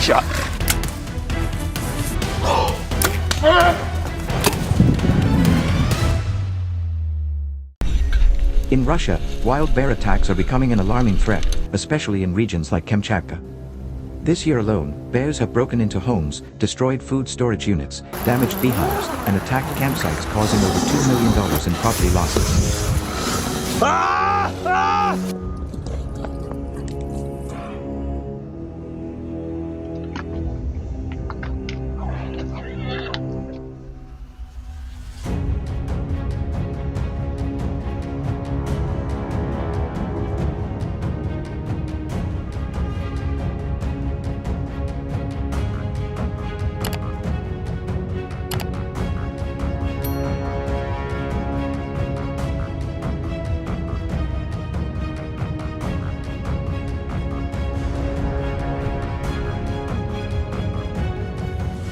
shot. In Russia, wild bear attacks are becoming an alarming threat, especially in regions like Kamchatka. This year alone, bears have broken into homes, destroyed food storage units, damaged beehives, and attacked campsites, causing over $2 million in property losses.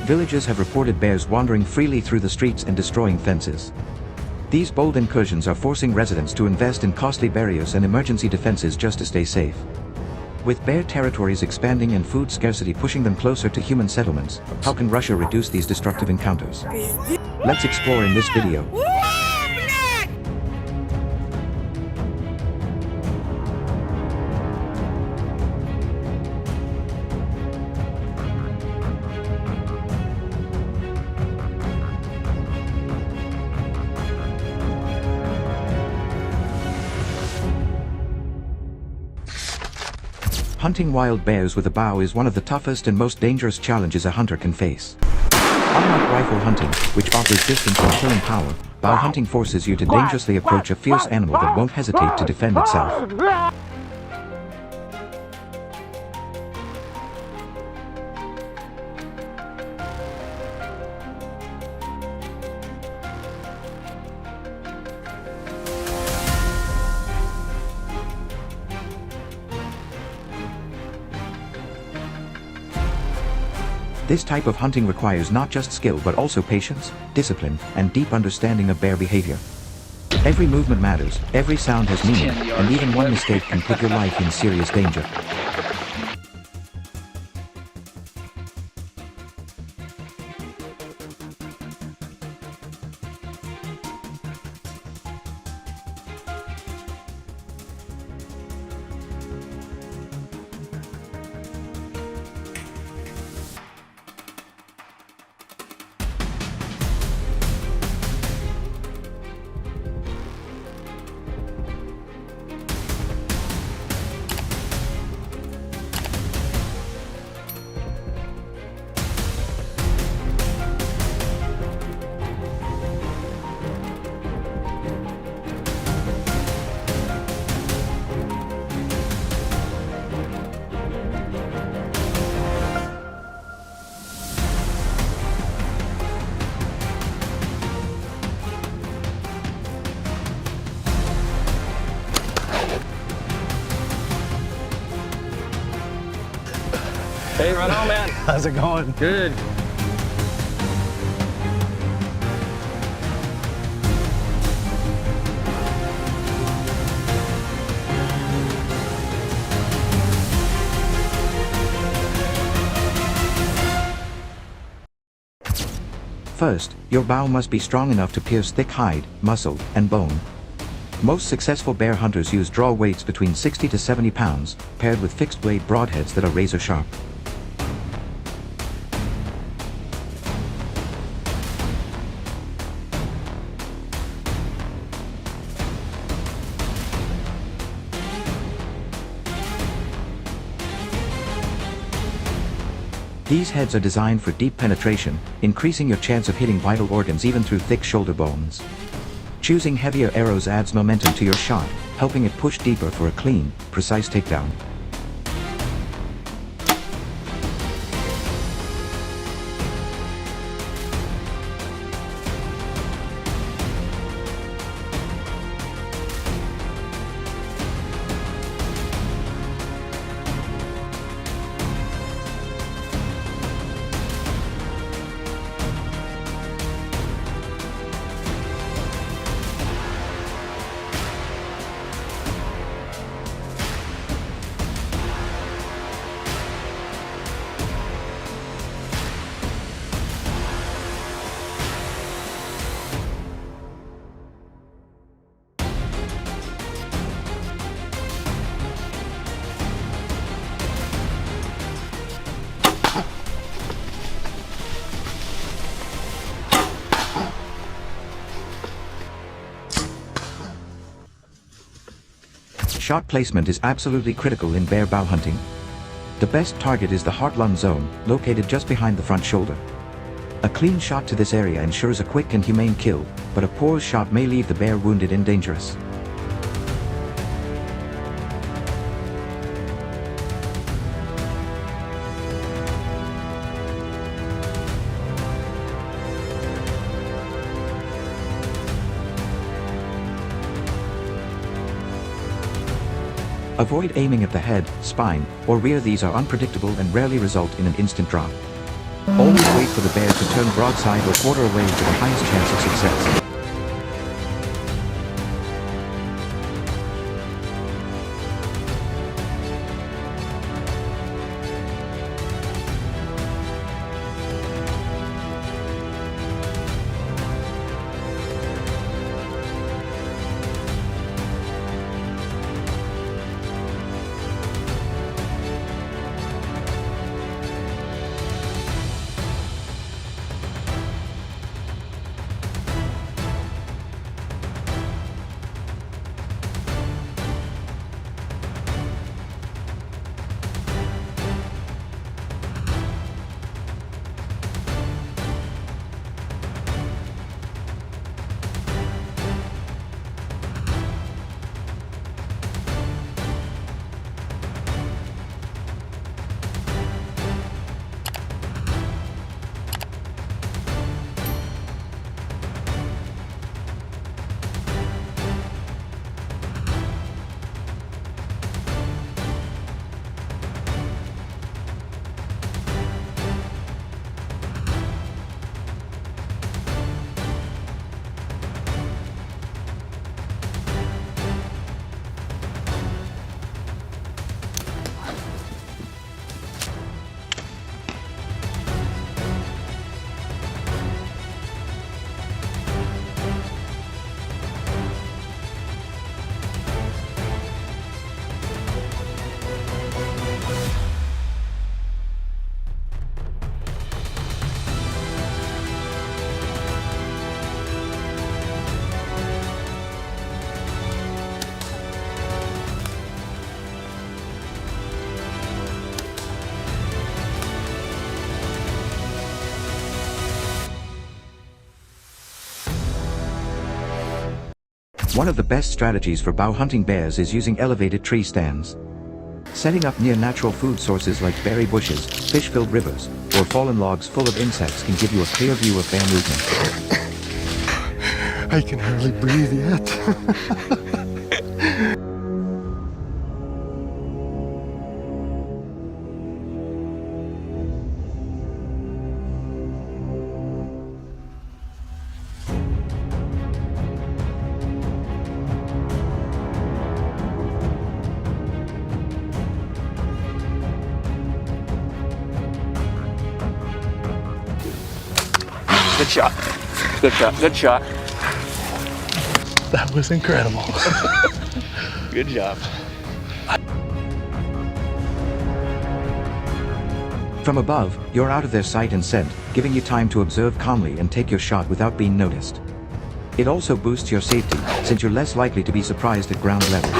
Villagers have reported bears wandering freely through the streets and destroying fences. These bold incursions are forcing residents to invest in costly barriers and emergency defenses just to stay safe. With bear territories expanding and food scarcity pushing them closer to human settlements, how can Russia reduce these destructive encounters? Let's explore in this video. Hunting wild bears with a bow is one of the toughest and most dangerous challenges a hunter can face. Unlike rifle hunting, which offers distance and killing power, bow hunting forces you to dangerously approach a fierce animal that won't hesitate to defend itself. This type of hunting requires not just skill but also patience, discipline, and deep understanding of bear behavior. Every movement matters, every sound has meaning, and even one mistake can put your life in serious danger. Hey, right on, man. How's it going? Good. First, your bow must be strong enough to pierce thick hide, muscle, and bone. Most successful bear hunters use draw weights between 60 to 70 pounds, paired with fixed blade broadheads that are razor sharp. These heads are designed for deep penetration, increasing your chance of hitting vital organs even through thick shoulder bones. Choosing heavier arrows adds momentum to your shot, helping it push deeper for a clean, precise takedown. Shot placement is absolutely critical in bear bow hunting. The best target is the heart-lung zone, located just behind the front shoulder. A clean shot to this area ensures a quick and humane kill, but a poor shot may leave the bear wounded and dangerous. Avoid aiming at the head, spine, or rear. These are unpredictable and rarely result in an instant drop. Always wait for the bear to turn broadside or quarter away for the highest chance of success. One of the best strategies for bow hunting bears is using elevated tree stands. Setting up near natural food sources like berry bushes, fish-filled rivers, or fallen logs full of insects can give you a clear view of bear movement. I can hardly breathe yet. Good shot. Good shot. Good shot. That was incredible. Good job. From above, you're out of their sight and scent, giving you time to observe calmly and take your shot without being noticed. It also boosts your safety, since you're less likely to be surprised at ground level.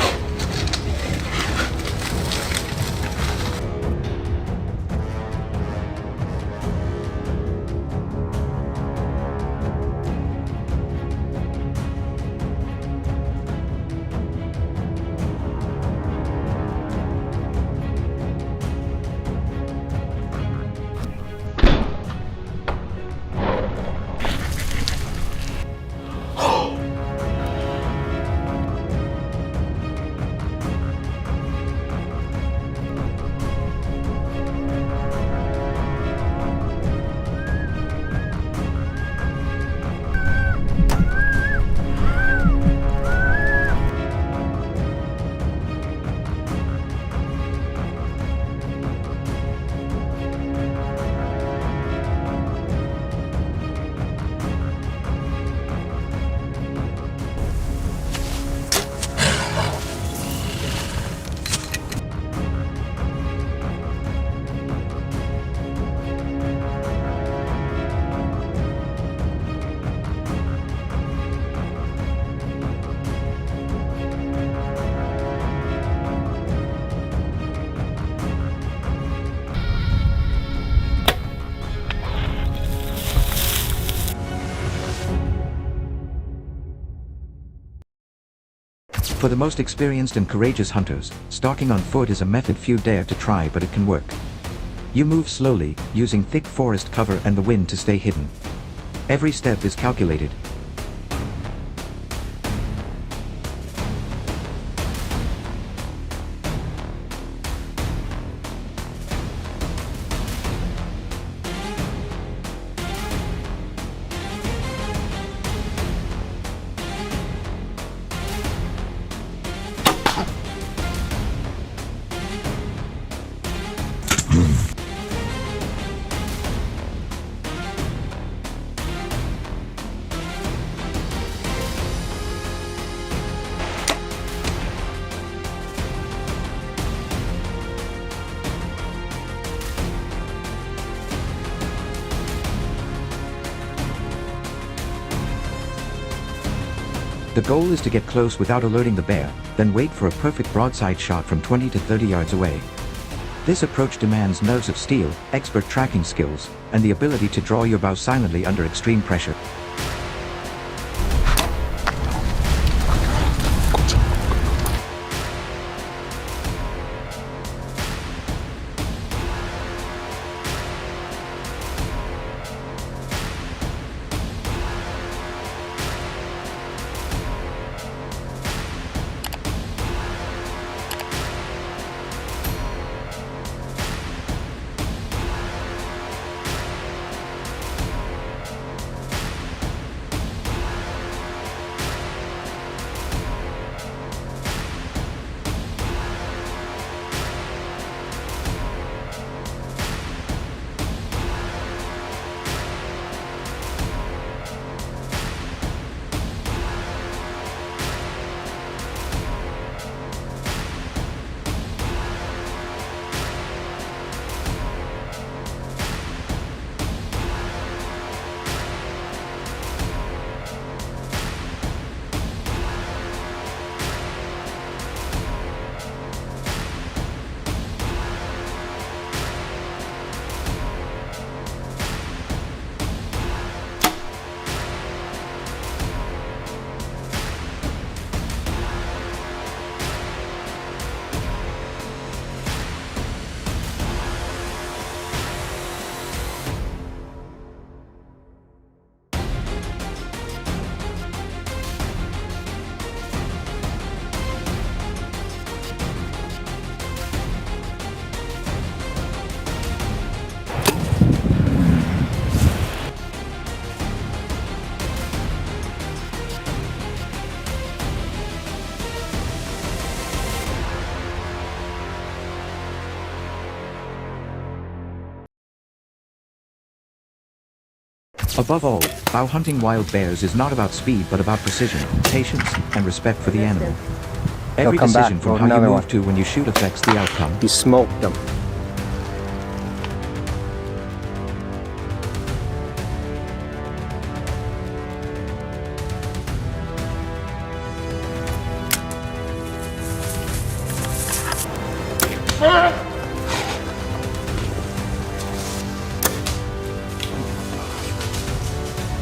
For the most experienced and courageous hunters, stalking on foot is a method few dare to try, but it can work. You move slowly, using thick forest cover and the wind to stay hidden. Every step is calculated. The goal is to get close without alerting the bear, then wait for a perfect broadside shot from 20 to 30 yards away. This approach demands nerves of steel, expert tracking skills, and the ability to draw your bow silently under extreme pressure. Above all, bow hunting wild bears is not about speed but about precision, patience, and respect for the animal. Every come decision back. from Roll how you another move one. to when you shoot affects the outcome. He smoked them.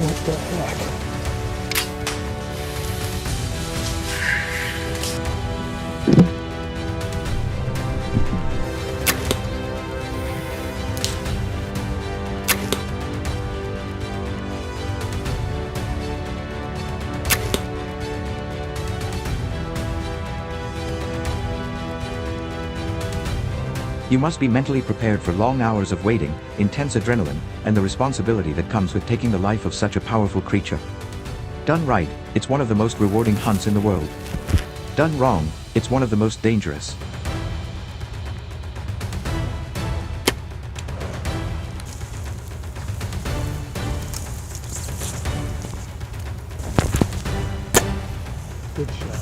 What the heck? You must be mentally prepared for long hours of waiting, intense adrenaline, and the responsibility that comes with taking the life of such a powerful creature. Done right, it's one of the most rewarding hunts in the world. Done wrong, it's one of the most dangerous. Good shot.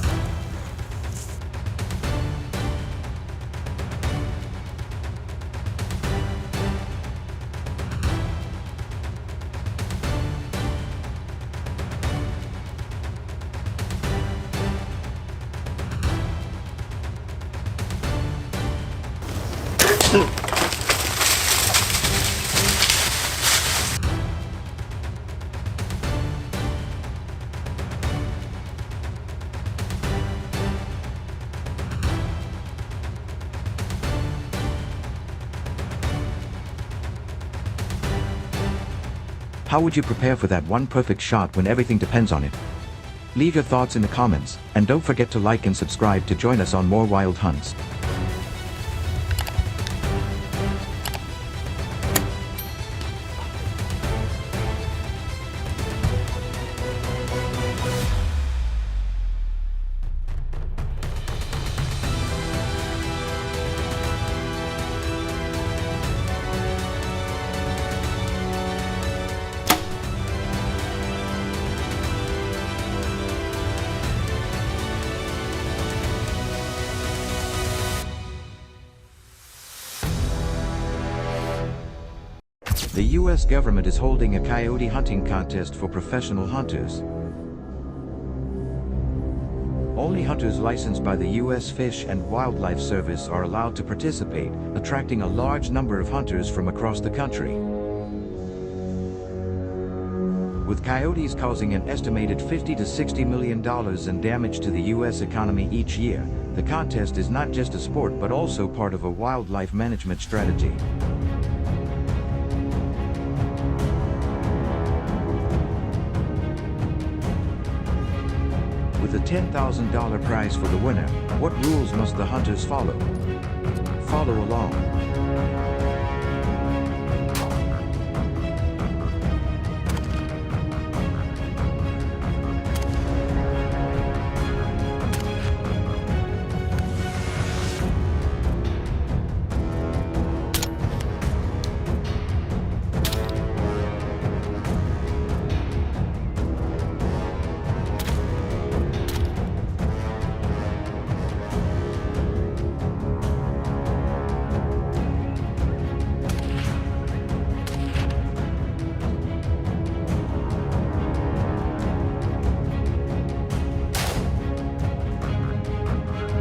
How would you prepare for that one perfect shot when everything depends on it? Leave your thoughts in the comments, and don't forget to like and subscribe to join us on more wild hunts. The US government is holding a coyote hunting contest for professional hunters. Only hunters licensed by the US Fish and Wildlife Service are allowed to participate, attracting a large number of hunters from across the country. With coyotes causing an estimated $50 to $60 million in damage to the US economy each year, the contest is not just a sport but also part of a wildlife management strategy. With a $10,000 prize for the winner, what rules must the hunters follow? Follow along.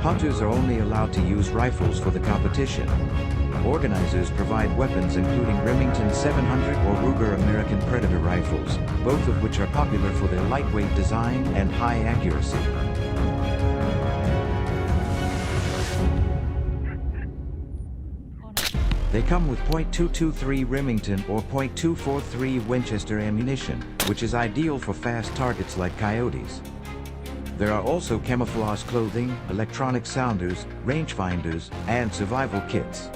Hunters are only allowed to use rifles for the competition. Organizers provide weapons including Remington 700 or Ruger American Predator rifles, both of which are popular for their lightweight design and high accuracy. They come with .223 Remington or .243 Winchester ammunition, which is ideal for fast targets like coyotes. There are also camouflage clothing, electronic sounders, rangefinders, and survival kits.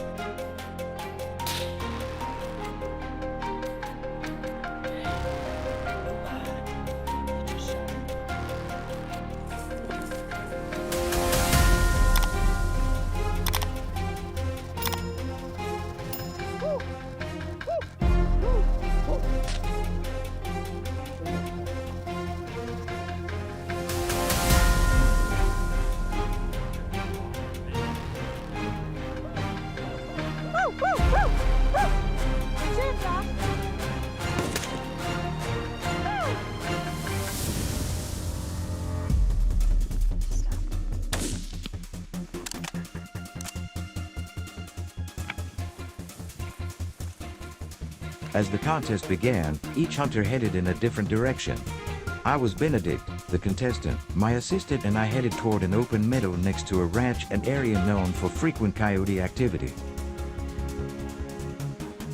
As the contest began, each hunter headed in a different direction. I was Benedict, the contestant. My assistant and I headed toward an open meadow next to a ranch, an area known for frequent coyote activity.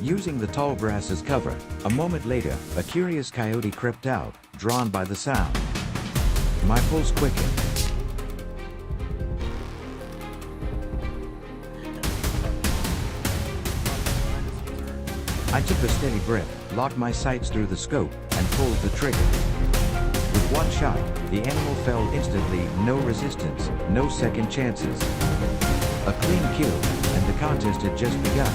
Using the tall grass as cover, a moment later, a curious coyote crept out, drawn by the sound. My pulse quickened. I took a steady breath, locked my sights through the scope, and pulled the trigger. With one shot, the animal fell instantly, no resistance, no second chances. A clean kill, and the contest had just begun.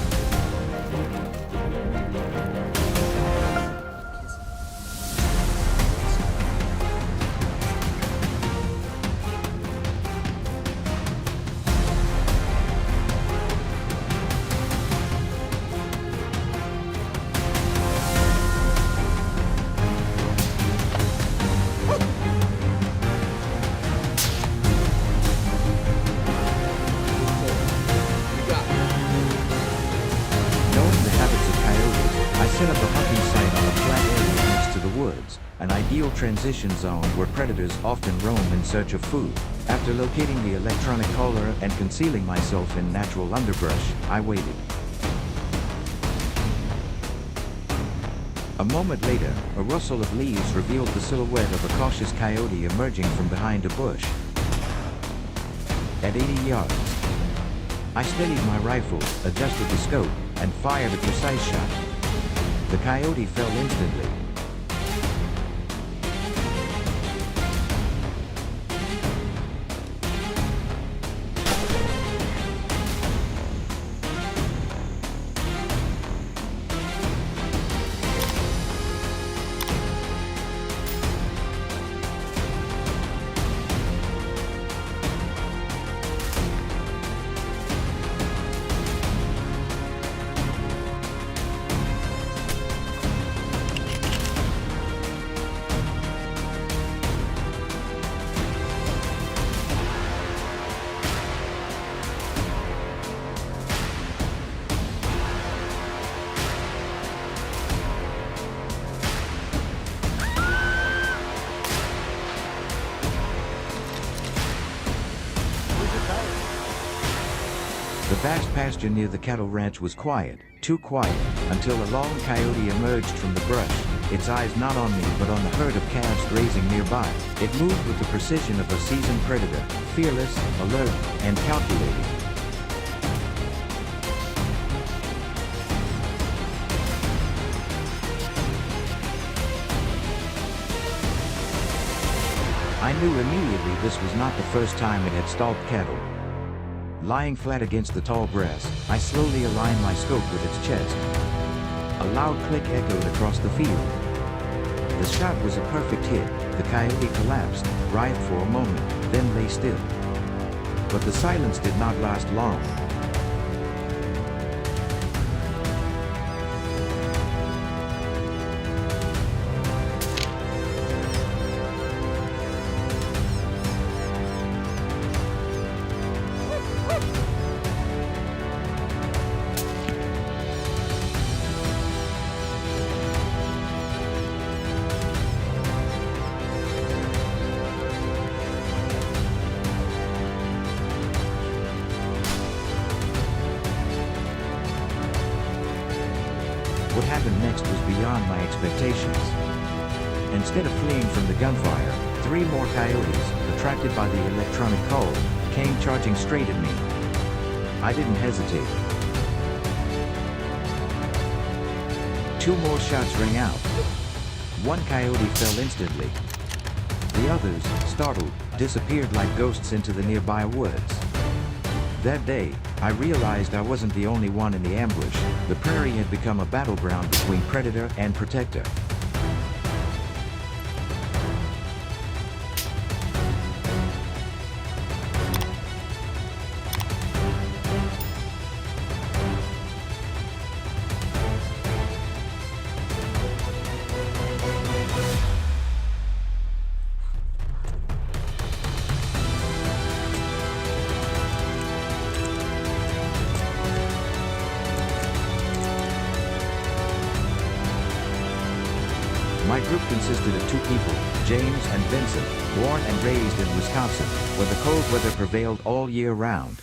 Set up a hunting site on a flat area next to the woods, an ideal transition zone where predators often roam in search of food. After locating the electronic collar and concealing myself in natural underbrush, I waited. A moment later, a rustle of leaves revealed the silhouette of a cautious coyote emerging from behind a bush. At 80 yards, I steadied my rifle, adjusted the scope, and fired a precise shot. The coyote fell instantly. The vast pasture near the cattle ranch was quiet, too quiet, until a long coyote emerged from the brush, its eyes not on me but on the herd of calves grazing nearby. It moved with the precision of a seasoned predator, fearless, alert, and calculating. I knew immediately this was not the first time it had stalked cattle. Lying flat against the tall grass, I slowly aligned my scope with its chest. A loud click echoed across the field. The shot was a perfect hit. The coyote collapsed, writhed for a moment, then lay still. But the silence did not last long. What happened next was beyond my expectations. Instead of fleeing from the gunfire, 3 more coyotes, attracted by the electronic call, came charging straight at me. I didn't hesitate. 2 more shots rang out. 1 coyote fell instantly. The others, startled, disappeared like ghosts into the nearby woods. That day, I realized I wasn't the only one in the ambush. The prairie had become a battleground between predator and protector. My group consisted of 2 people, James and Vincent, born and raised in Wisconsin, where the cold weather prevailed all year round.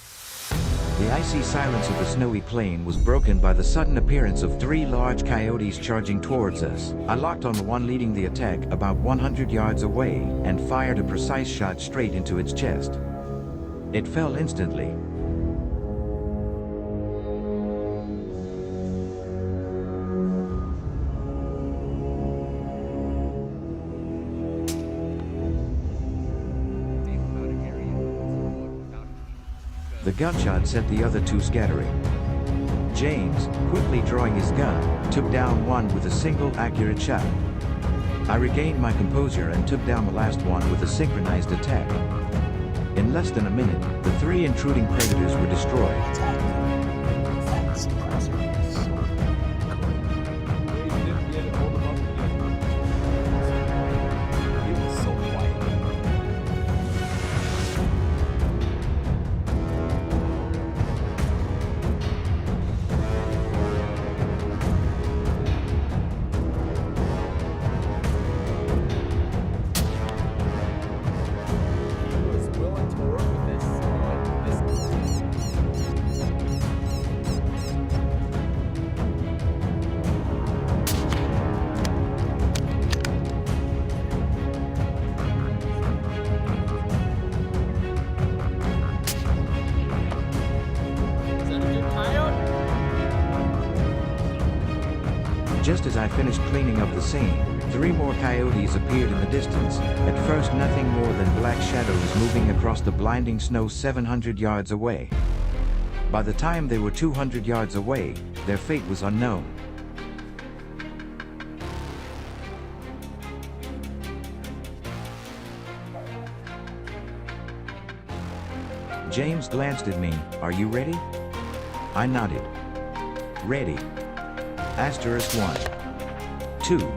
The icy silence of the snowy plain was broken by the sudden appearance of 3 large coyotes charging towards us. I locked on the one leading the attack about 100 yards away and fired a precise shot straight into its chest. It fell instantly. The gunshot sent the other 2 scattering. James, quickly drawing his gun, took down one with a single accurate shot. I regained my composure and took down the last one with a synchronized attack. In less than a minute, the 3 intruding predators were destroyed. Just as I finished cleaning up the scene, 3 more coyotes appeared in the distance, at first nothing more than black shadows moving across the blinding snow 700 yards away. By the time they were 200 yards away, their fate was unknown. James glanced at me. "Are you ready?" I nodded. "Ready." Asterisk 1, 2,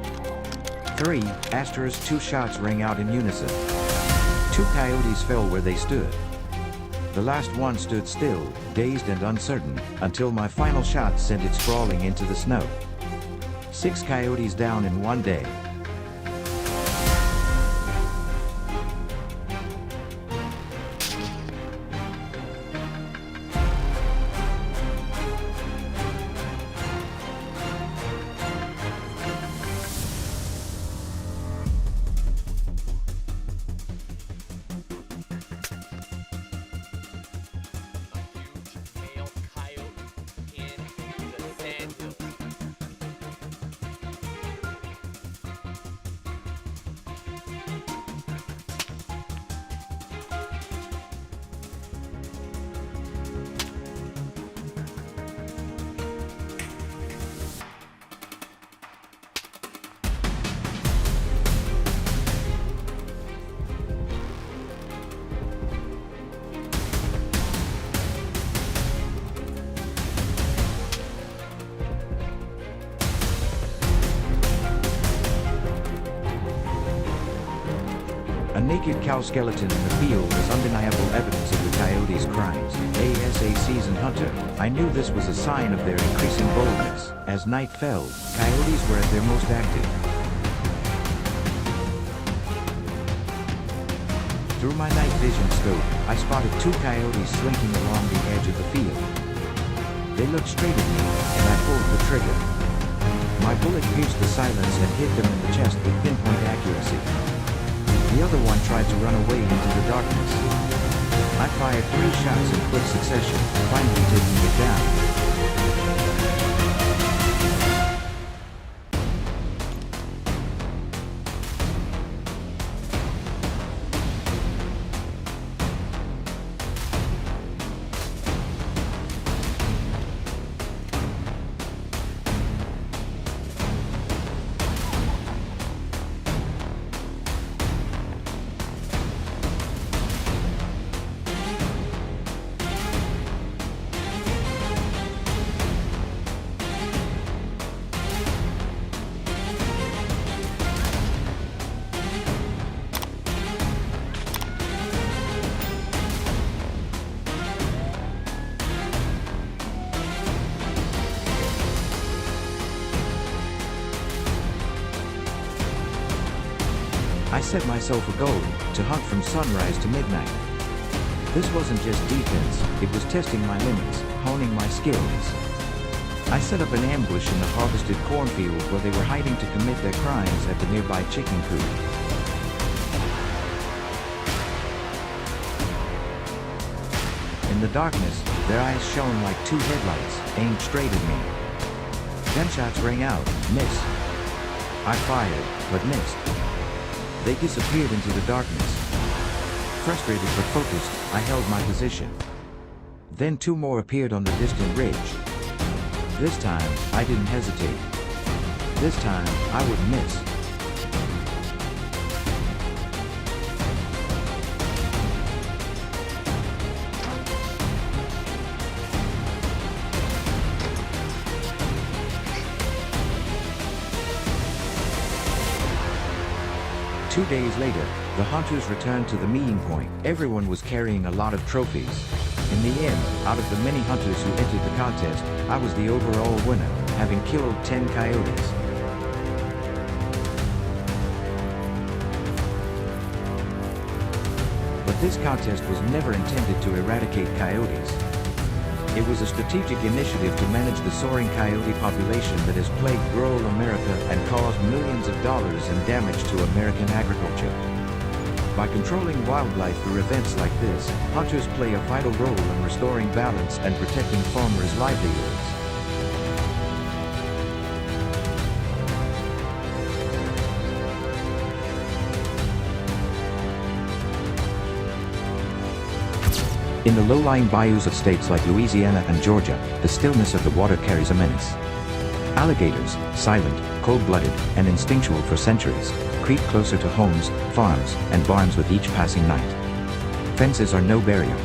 3, asterisk 2 shots rang out in unison. 2 coyotes fell where they stood. The last one stood still, dazed and uncertain, until my final shot sent it sprawling into the snow. 6 coyotes down in one day. A naked cow skeleton in the field was undeniable evidence of the coyotes' crimes. As a seasoned hunter, I knew this was a sign of their increasing boldness. As night fell, coyotes were at their most active. Through my night vision scope, I spotted 2 coyotes slinking along the edge of the field. They looked straight at me, and I pulled the trigger. My bullet pierced the silence and hit them in the chest with pinpoint accuracy. The other one tried to run away into the darkness. I fired 3 shots in quick succession, finally taking it down. 'I set myself a goal, to hunt from sunrise to midnight. This wasn't just defense, it was testing my limits, honing my skills. I set up an ambush in the harvested cornfield where they were hiding to commit their crimes at the nearby chicken coop. In the darkness, their eyes shone like 2 headlights, aimed straight at me. Gunshots rang out, miss. I fired, but missed. They disappeared into the darkness. Frustrated but focused, I held my position. Then 2 more appeared on the distant ridge. This time, I didn't hesitate. This time, I would miss. Two days later, the hunters returned to the meeting point. Everyone was carrying a lot of trophies. In the end, out of the many hunters who entered the contest, I was the overall winner, having killed 10 coyotes. But this contest was never intended to eradicate coyotes. It was a strategic initiative to manage the soaring coyote population that has plagued rural America and caused millions of dollars in damage to American agriculture. By controlling wildlife through events like this, hunters play a vital role in restoring balance and protecting farmers' livelihoods. In the low-lying bayous of states like Louisiana and Georgia, the stillness of the water carries a menace. Alligators, silent, cold-blooded, and instinctual for centuries, creep closer to homes, farms, and barns with each passing night. Fences are no barrier.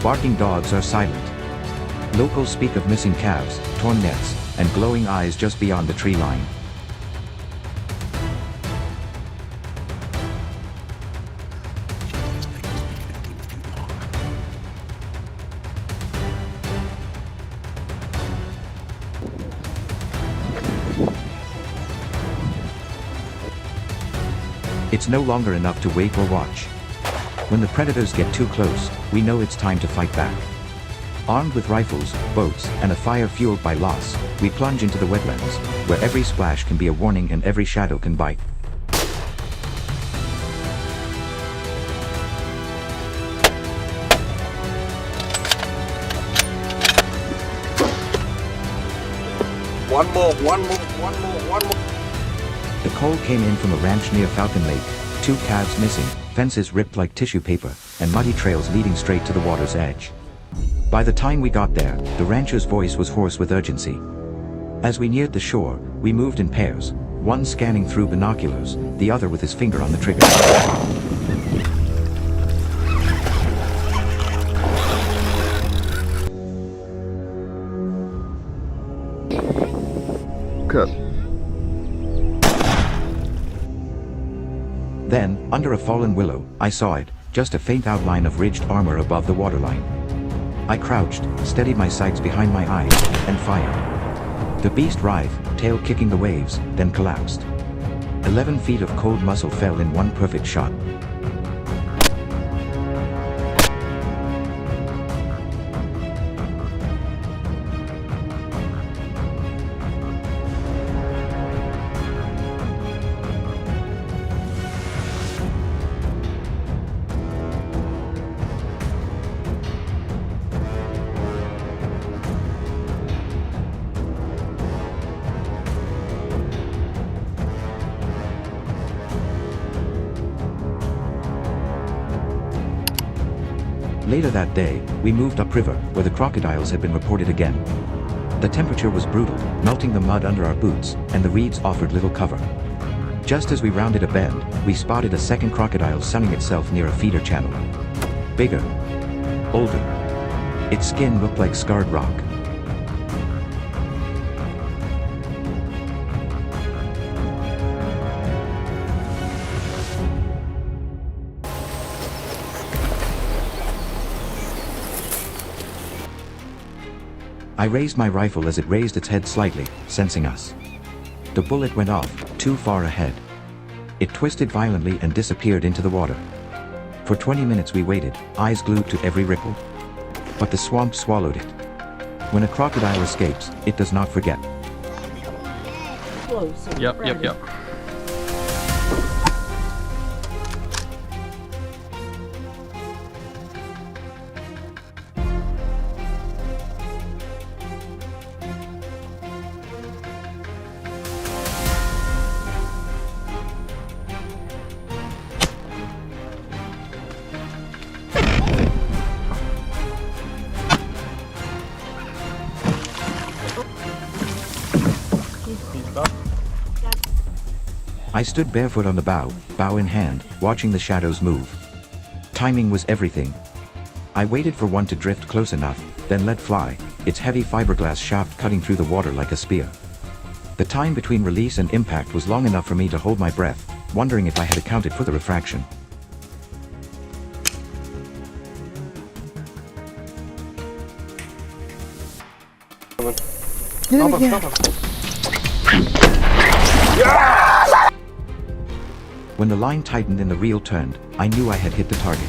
Barking dogs are silent. Locals speak of missing calves, torn nets, and glowing eyes just beyond the tree line. It's no longer enough to wait or watch. When the predators get too close, we know it's time to fight back. Armed with rifles, boats, and a fire fueled by loss, we plunge into the wetlands, where every splash can be a warning and every shadow can bite. One more. The call came in from a ranch near Falcon Lake, 2 calves missing, fences ripped like tissue paper, and muddy trails leading straight to the water's edge. By the time we got there, the rancher's voice was hoarse with urgency. As we neared the shore, we moved in pairs, one scanning through binoculars, the other with his finger on the trigger. Cut. Then, under a fallen willow, I saw it, just a faint outline of ridged armor above the waterline. I crouched, steadied my sights behind my eyes, and fired. The beast writhed, tail kicking the waves, then collapsed. 11 feet of cold muscle fell in one perfect shot. Later that day, we moved upriver, where the crocodiles had been reported again. The temperature was brutal, melting the mud under our boots, and the reeds offered little cover. Just as we rounded a bend, we spotted a second crocodile sunning itself near a feeder channel. Bigger. Older. Its skin looked like scarred rock. I raised my rifle as it raised its head slightly, sensing us. The bullet went off, too far ahead. It twisted violently and disappeared into the water. For 20 minutes we waited, eyes glued to every ripple. But the swamp swallowed it. When a crocodile escapes, it does not forget. Yep. I stood barefoot on the bow in hand, watching the shadows move. Timing was everything. I waited for one to drift close enough, then let fly, its heavy fiberglass shaft cutting through the water like a spear. The time between release and impact was long enough for me to hold my breath, wondering if I had accounted for the refraction. When the line tightened and the reel turned, I knew I had hit the target.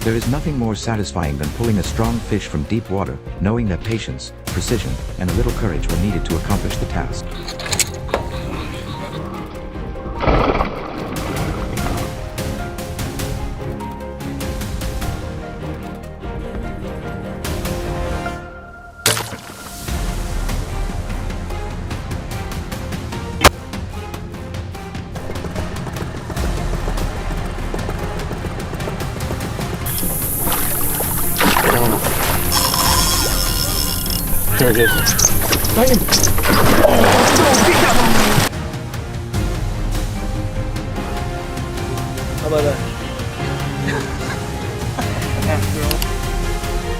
There is nothing more satisfying than pulling a strong fish from deep water, knowing that patience, precision, and a little courage were needed to accomplish the task. There it is. How about that?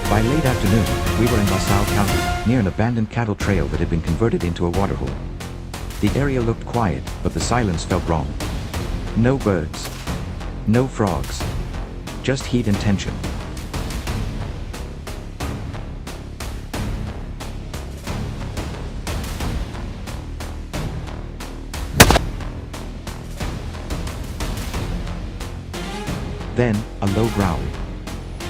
By late afternoon, we were in LaSalle County, near an abandoned cattle trail that had been converted into a waterhole. The area looked quiet, but the silence felt wrong. No birds. No frogs. Just heat and tension. Then, a low growl.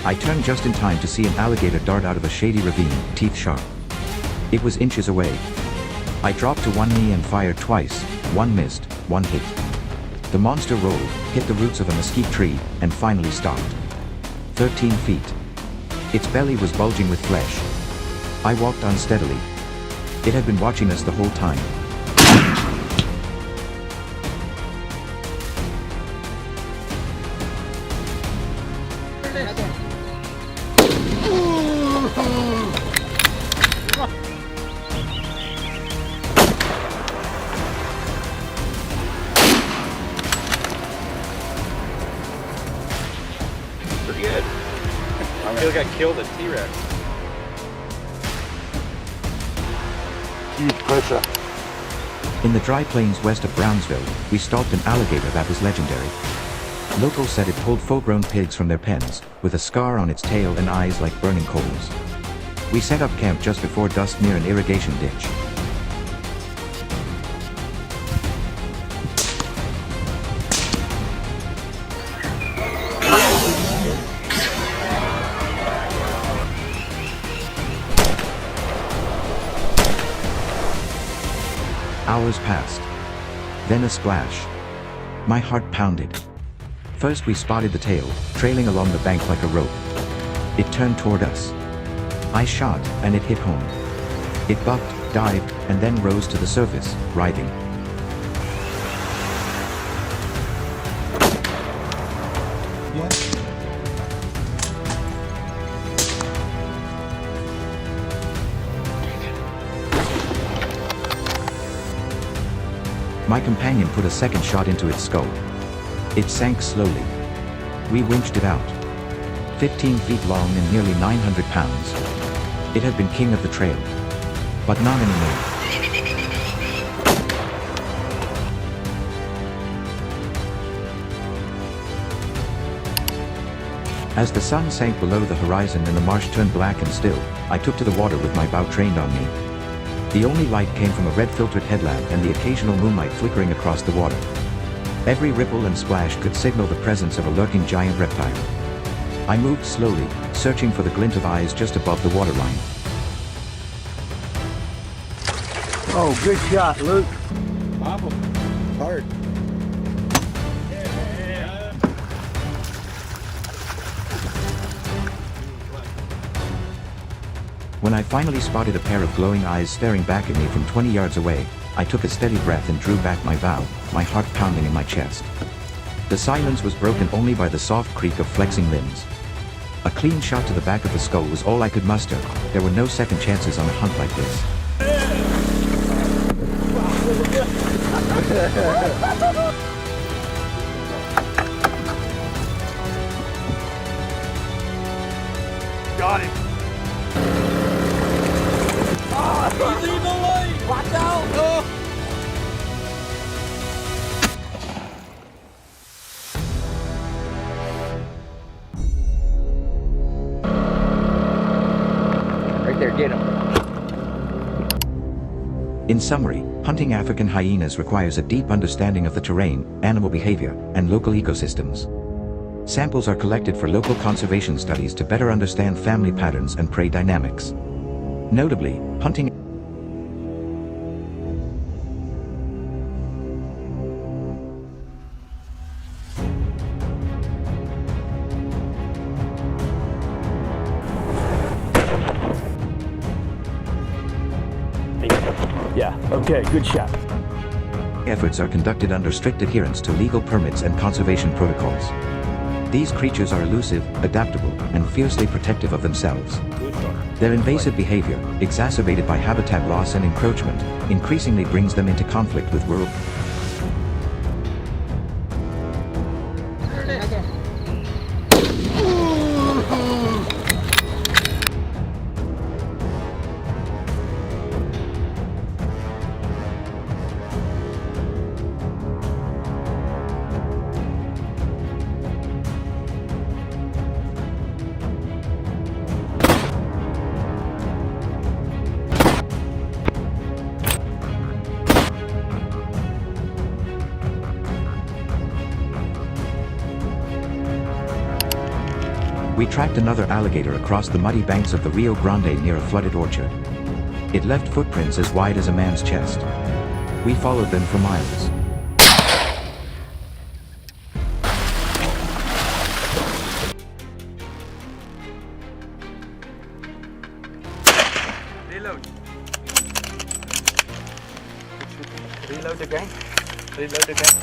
I turned just in time to see an alligator dart out of a shady ravine, teeth sharp. It was inches away. I dropped to one knee and fired twice, one missed, one hit. The monster rolled, hit the roots of a mesquite tree, and finally stopped. 13 feet. Its belly was bulging with flesh. I walked unsteadily. It had been watching us the whole time. Pretty good. Still got killed at T-Rex. Huge pressure. In the dry plains west of Brownsville, we stalked an alligator that was legendary. Locals said it pulled full-grown pigs from their pens, with a scar on its tail and eyes like burning coals. We set up camp just before dusk near an irrigation ditch. Hours passed. Then a splash. My heart pounded. First we spotted the tail, trailing along the bank like a rope. It turned toward us. I shot, and it hit home. It bucked, dived, and then rose to the surface, writhing. My companion put a second shot into its skull. It sank slowly. We winched it out. 15 feet long and nearly 900 pounds. It had been king of the trail. But not anymore. As the sun sank below the horizon and the marsh turned black and still, I took to the water with my bow trained on me. The only light came from a red-filtered headlamp and the occasional moonlight flickering across the water. Every ripple and splash could signal the presence of a lurking giant reptile. I moved slowly, searching for the glint of eyes just above the waterline. Oh, good shot, Luke. Pop him. Hard. When I finally spotted a pair of glowing eyes staring back at me from 20 yards away, I took a steady breath and drew back my bow, my heart pounding in my chest. The silence was broken only by the soft creak of flexing limbs. A clean shot to the back of the skull was all I could muster. There were no second chances on a hunt like this. Got him. He's in the lane! Watch out! Oh. Right there, get him. In summary, hunting African hyenas requires a deep understanding of the terrain, animal behavior, and local ecosystems. Samples are collected for local conservation studies to better understand family patterns and prey dynamics. Notably, hunting Yeah, okay, good shot. efforts are conducted under strict adherence to legal permits and conservation protocols. These creatures are elusive, adaptable, and fiercely protective of themselves. Good shot. Their invasive behavior, exacerbated by habitat loss and encroachment, increasingly brings them into conflict with rural. We tracked another alligator across the muddy banks of the Rio Grande near a flooded orchard. It left footprints as wide as a man's chest. We followed them for miles. Reload. Reload again. Reload again.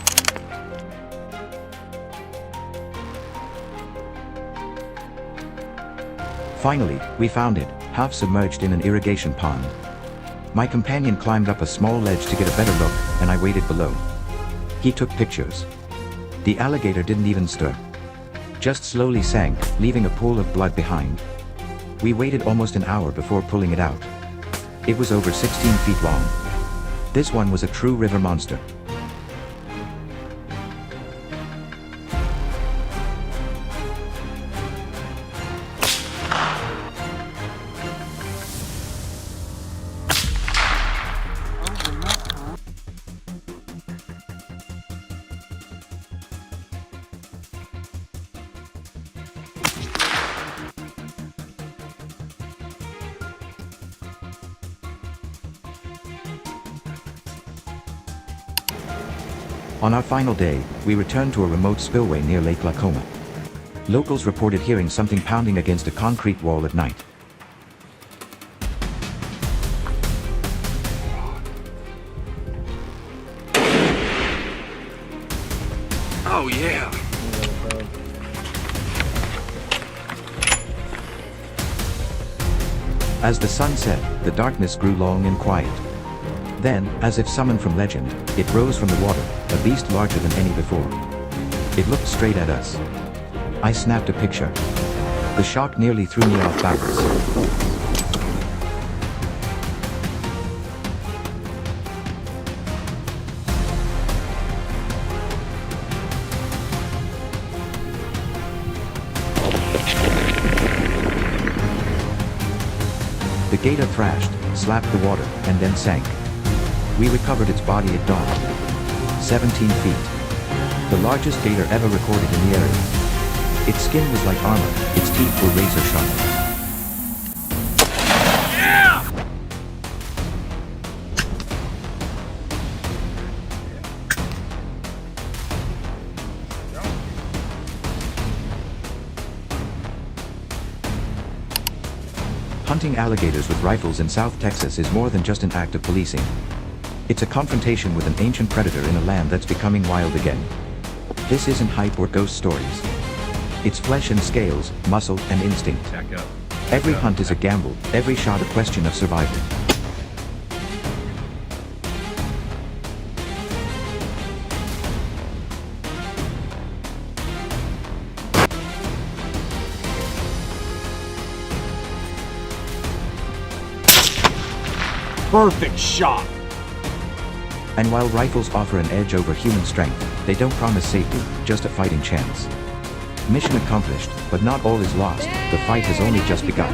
Finally, we found it, half submerged in an irrigation pond. My companion climbed up a small ledge to get a better look, and I waited below. He took pictures. The alligator didn't even stir. Just slowly sank, leaving a pool of blood behind. We waited almost an hour before pulling it out. It was over 16 feet long. This one was a true river monster. On our final day, we returned to a remote spillway near Lake Lacoma. Locals reported hearing something pounding against a concrete wall at night. Oh yeah. As the sun set, the darkness grew long and quiet. Then, as if summoned from legend, it rose from the water, a beast larger than any before. It looked straight at us. I snapped a picture. The shock nearly threw me off balance. The gator thrashed, slapped the water, and then sank. We recovered its body at dawn. 17 feet. The largest gator ever recorded in the area. Its skin was like armor, its teeth were razor sharp. Yeah! Hunting alligators with rifles in South Texas is more than just an act of policing. It's a confrontation with an ancient predator in a land that's becoming wild again. This isn't hype or ghost stories. It's flesh and scales, muscle and instinct. Every hunt is a gamble, every shot a question of survival. Perfect shot. And while rifles offer an edge over human strength, they don't promise safety, just a fighting chance. Mission accomplished, but not all is lost. The fight has only just begun.